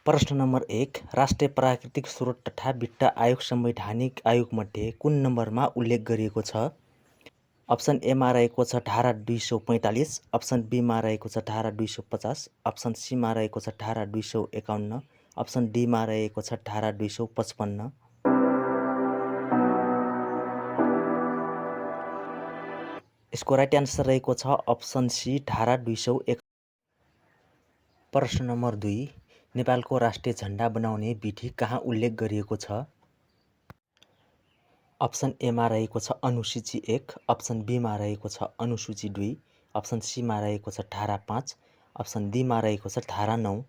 प्रश्न नम्बर 1 राष्ट्रिय प्राकृतिक स्रोत तथा वित्त आयोग संवैधानिक आयोगमध्ये कुन नम्बरमा उल्लेख गरिएको छ? अप्सन एमा रहेको छ धारा 245, अप्सन बीमा रहेको छ धारा 250, अप्सन सीमा रहेको छ धारा 251, अप्सन डीमा रहेको छ धारा 255। यसको राइट एन्सर रहेको छ अप्सन सी धारा 251। प्रश्न नम्बर 2 नेपालको राष्ट्रिय झण्डा बनाउने विधि कहाँ उल्लेख गरिएको छ? अप्सन एमा रहेको छ अनुसूची 1, अप्सन बीमा रहेको छ अनुसूची 2, अप्सन सीमा रहेको छ धारा 5, अप्सन डीमा रहेको छ धारा 9।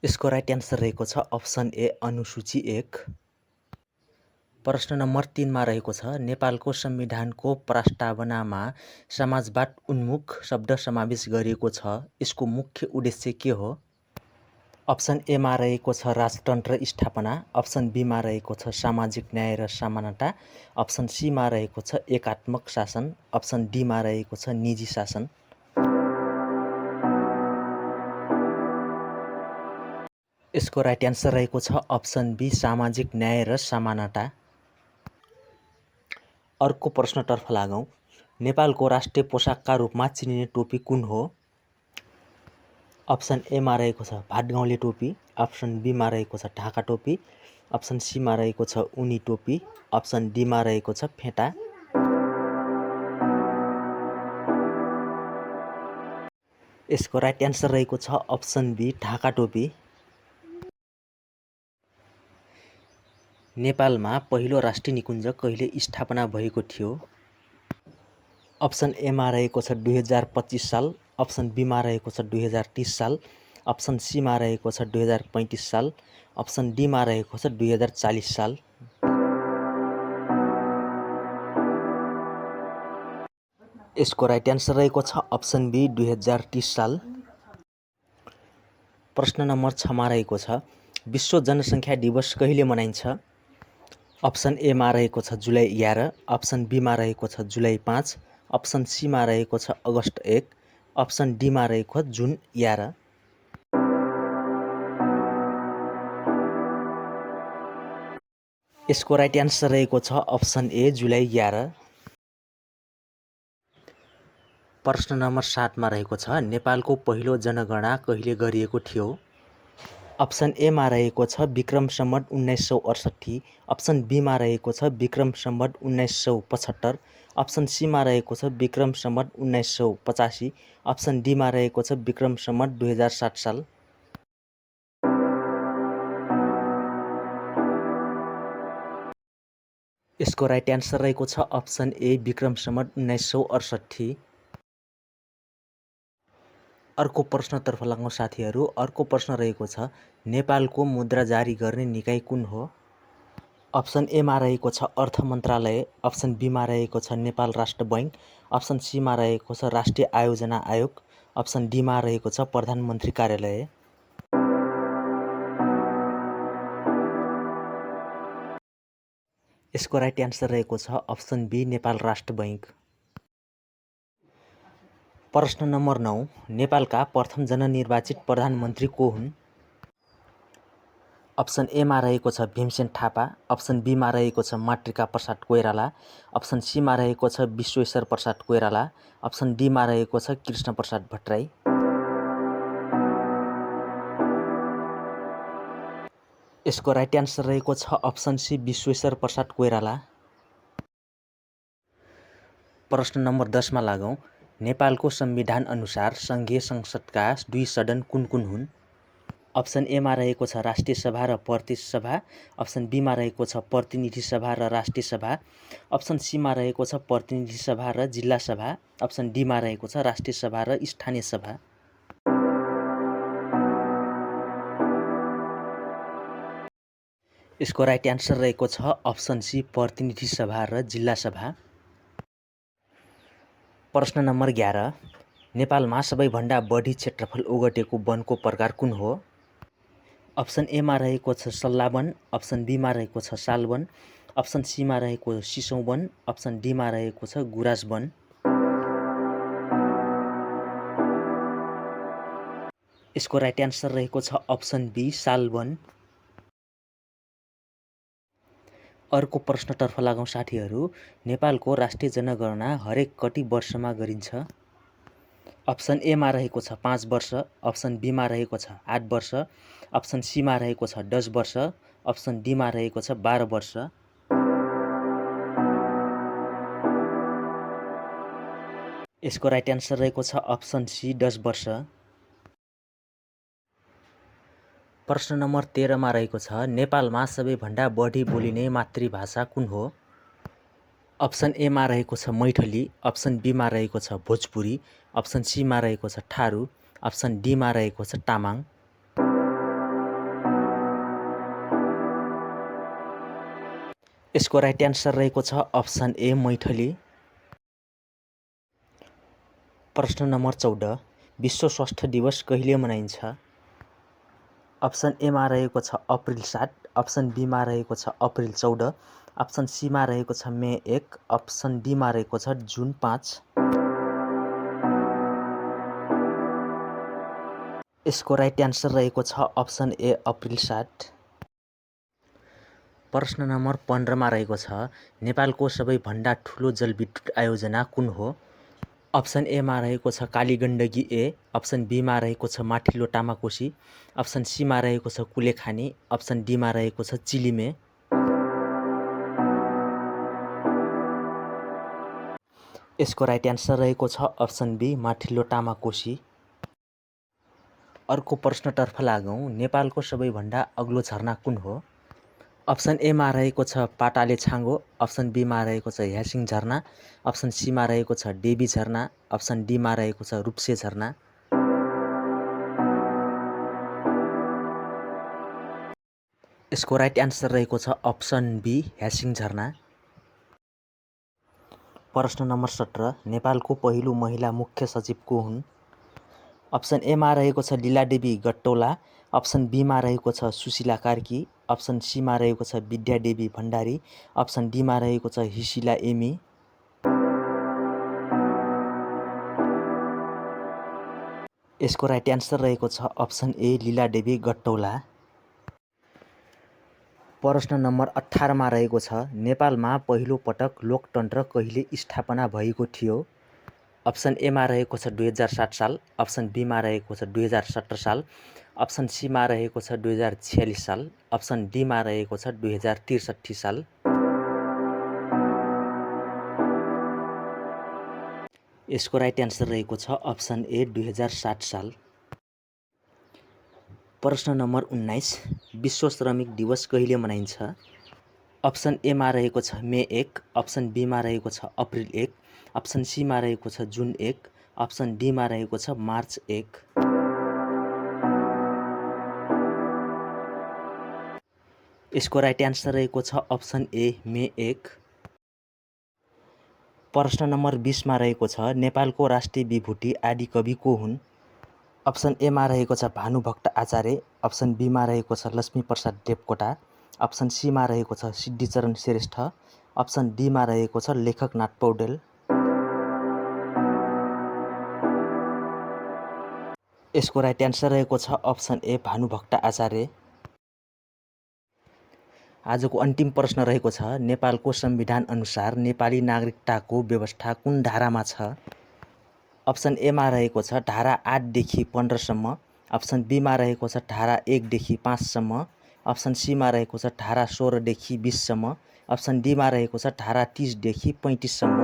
यसको राइट एन्सर रहेको छ अप्सन ए अनुसूची 1। प्रश्न नम्बर 3 मा रहेको छ नेपालको संविधानको प्रस्तावनामा समाजवाद उन्मुख शब्द समावेश गरिएको छ, यसको मुख्य उद्देश्य के हो? अप्सन एमा रहेको छ राजतन्त्र स्थापना, अप्सन बीमा रहेको छ सामाजिक न्याय र समानता, अप्सन सीमा रहेको छ एकात्मक शासन, अप्सन डीमा रहेको छ निजी शासन। यसको राइट एन्सर रहेको छ अप्सन बी सामाजिक न्याय र समानता। अर्को प्रश्नतर्फ लागौँ। नेपालको राष्ट्रिय पोसाकका रूपमा चिनिने टोपी कुन हो? अप्सन एमा रहेको छ भातगाउँले टोपी, अप्सन बीमा रहेको छ ढाका टोपी, अप्सन सीमा रहेको छ उनी टोपी, अप्सन डीमा रहेको छ फेटा। यसको राइट एन्सर रहेको छ अप्सन बी ढाका टोपी। नेपालमा पहिलो राष्ट्रिय निकुञ्ज कहिले स्थापना भएको थियो? अप्सन एमा रहेको छ 2025 साल, अप्सन बीमा रहेको छ 2030 साल, अप्सन सीमा रहेको छ 2035 साल, अप्सन डीमा रहेको छ 2040 साल। यसको राइट एन्सर रहेको छ अप्सन बी 2030 साल। प्रश्न नम्बर 6 मा रहेको छ विश्व जनसङ्ख्या दिवस कहिले मनाइन्छ? अप्सन एमा रहेको छ जुलाई 11, अप्सन बीमा रहेको छ जुलाई 5, अप्सन सीमा रहेको छ अगस्त 1, अप्सन डीमा रहेको छ जुन 11। यसको राइट एन्सर रहेको छ अप्सन ए जुलाई 11। प्रश्न नम्बर 7 मा रहेको छ नेपालको पहिलो जनगणना कहिले गरिएको थियो? अप्सन एमा रहेको छ विक्रम सम्वत 1968, अप्सन बीमा रहेको छ विक्रम सम्वत 1975, अप्सन सीमा रहेको छ विक्रम सम्वत 1985, अप्सन डीमा रहेको छ विक्रम सम्वत 2007 साल। यसको राइट एन्सर रहेको छ अप्सन ए विक्रम सम्वत 1968। अर्को प्रश्नतर्फ लागौँ साथीहरू। अर्को प्रश्न रहेको छ नेपालको मुद्रा जारी गर्ने निकाय कुन हो? अप्सन एमा रहेको छ अर्थ मन्त्रालय, अप्सन बीमा रहेको छ नेपाल राष्ट्र बैङ्क, अप्सन सीमा रहेको छ राष्ट्रिय आयोजना आयोग, अप्सन डीमा रहेको छ प्रधानमन्त्री कार्यालय। यसको राइट एन्सर रहेको छ अप्सन बी नेपाल राष्ट्र बैङ्क। प्रश्न नम्बर 9 नेपालका प्रथम जननिर्वाचित प्रधानमन्त्री को हुन्? अप्सन एमा रहेको छ भीमसेन थापा, अप्सन बीमा रहेको छ मातृका प्रसाद कोइराला, अप्सन सीमा रहेको छ विश्वेश्वर प्रसाद कोइराला, अप्सन डीमा रहेको छ कृष्ण प्रसाद भट्टराई। यसको राइट एन्सर रहेको छ अप्सन सी विश्वेश्वर प्रसाद कोइराला। प्रश्न नम्बर 10 मा लागौँ। नेपालको संविधान अनुसार सङ्घीय संसदका 2 सदन कुन कुन हुन्? अप्सन एमा रहेको छ राष्ट्रिय सभा र प्रतिनिधि सभा, अप्सन बीमा रहेको छ प्रतिनिधि सभा र राष्ट्रिय सभा, अप्सन सीमा रहेको छ प्रतिनिधि सभा र जिल्ला सभा, अप्सन डीमा रहेको छ राष्ट्रिय सभा र स्थानीय सभा। यसको राइट एन्सर रहेको छ अप्सन सी प्रतिनिधि सभा र जिल्ला सभा। प्रश्न नम्बर 11 नेपालमा सबैभन्दा बढी क्षेत्रफल ओगटेको वनको प्रकार कुन हो? अप्सन एमा रहेको छ सल्ला वन, अप्सन बीमा रहेको छ सालवन, अप्सन सीमा रहेको सिसौँ वन, अप्सन डीमा रहेको छ गुराँस वन। यसको राइट एन्सर रहेको छ अप्सन बी साल 1। अर्को प्रश्नतर्फ लागौँ साथीहरू। नेपालको राष्ट्रिय जनगणना हरेक कति वर्षमा गरिन्छ? अप्सन एमा रहेको छ 5 वर्ष, अप्सन बीमा रहेको छ 8 वर्ष, अप्सन सीमा रहेको छ 10 वर्ष, अप्सन डीमा रहेको छ 12 वर्ष। यसको राइट एन्सर रहेको छ अप्सन सी 10 वर्ष। प्रश्न नम्बर 13 मा रहेको छ नेपालमा सबैभन्दा बढी बोलिने मातृभाषा कुन हो? अप्सन एमा रहेको छ मैथली, अप्सन बीमा रहेको छ भोजपुरी, अप्सन सीमा रहेको छ थारू, अप्सन डीमा रहेको छ तामाङ। यसको राइट एन्सर रहेको छ अप्सन ए मैथली। प्रश्न नम्बर 14 विश्व स्वास्थ्य दिवस कहिले मनाइन्छ? अप्सन एमा रहेको छ अप्रिल 7, अप्सन बीमा रहेको छ अप्रिल 14, अप्सन सीमा रहेको छ मे 1, अप्सन डीमा रहेको छ जुन 5। यसको राइट एन्सर रहेको छ अप्सन ए अप्रिल 7। प्रश्न नम्बर 15 मा रहेको छ नेपालको सबैभन्दा ठुलो जलविद्युत आयोजना कुन हो? अप्सन एमा रहेको छ कालीगण्डकी ए, अप्सन बीमा रहेको छ माथिल्लो टामाकोशी, अप्सन सीमा रहेको छ कुलेखानी, अप्सन डीमा रहेको छ चिलिमे। यसको राइट एन्सर रहेको छ अप्सन बी माथिल्लो टामाकोशी। अर्को प्रश्नतर्फ लागौँ। नेपालको सबैभन्दा अग्लो झरना कुन हो? अप्सन एमा रहेको छ पाटाले छाँगो, अप्सन बीमा रहेको छ ह्यासिङ झरना, अप्सन सीमा रहेको छ डेबी झरना, अप्सन डीमा रहेको छ रूप्से झरना। यसको राइट एन्सर रहेको छ अप्सन बी ह्यासिङ झरना। प्रश्न नम्बर 17 नेपालको पहिलो महिला मुख्य सचिव को हुन्? अप्सन एमा रहेको छ लीलादेवी गट्टौला, अप्सन बीमा रहेको छ सुशीला कार्की, अप्सन सीमा रहेको छ विद्यादेवी भण्डारी, अप्सन डीमा रहेको छ हिसिला एमी। यसको राइट एन्सर रहेको छ अप्सन ए लीलादेवी गट्टौला। प्रश्न नम्बर 18 मा रहेको छ नेपालमा पहिलो पटक लोकतन्त्र कहिले स्थापना भएको थियो? अप्सन एमा रहेको छ 2007 साल, अप्सन बीमा रहेको छ 2017 साल, अप्सन सीमा रहेको छ 2046 साल, अप्सन डीमा रहेको छ 2063 साल। यसको राइट एन्सर रहेको छ अप्सन ए 2007 साल। प्रश्न नम्बर 19 विश्व श्रमिक दिवस कहिले मनाइन्छ? अप्सन एमा रहेको छ मे 1, अप्सन बीमा रहेको छ अप्रिल 1, अप्सन सीमा रहेको छ जुन 1, अप्सन डीमा रहेको छ मार्च 1। यसको राइट एन्सर रहेको छ अप्सन ए मे 1। प्रश्न नम्बर 20 मा रहेको छ नेपालको राष्ट्रिय विभूति आदिकवि को हुन्? अप्सन एमा रहेको छ भानुभक्त आचार्य, अप्सन बीमा रहेको छ लक्ष्मीप्रसाद देवकोटा, अप्सन सीमा रहेको छ सिद्धिचरण श्रेष्ठ, अप्सन डीमा रहेको छ लेखकनाथ पौडेल। यसको राइट एन्सर रहेको छ अप्सन ए भानुभक्त आचार्य। आजको अन्तिम प्रश्न रहेको छ नेपालको संविधान अनुसार नेपाली नागरिकताको व्यवस्था कुन धारामा छ? अप्सन एमा रहेको छ धारा 8 देखि 15 सम्म, अप्सन बीमा रहेको छ धारा 1 देखि 5 सम्म, अप्सन सीमा रहेको छ धारा 16 देखि 20 सम्म, अप्सन डीमा रहेको छ धारा 30 देखि 35 सम्म।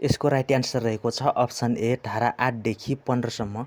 यसको राइट एन्सर रहेको छ अप्सन ए धारा 8 देखि 15 सम्म।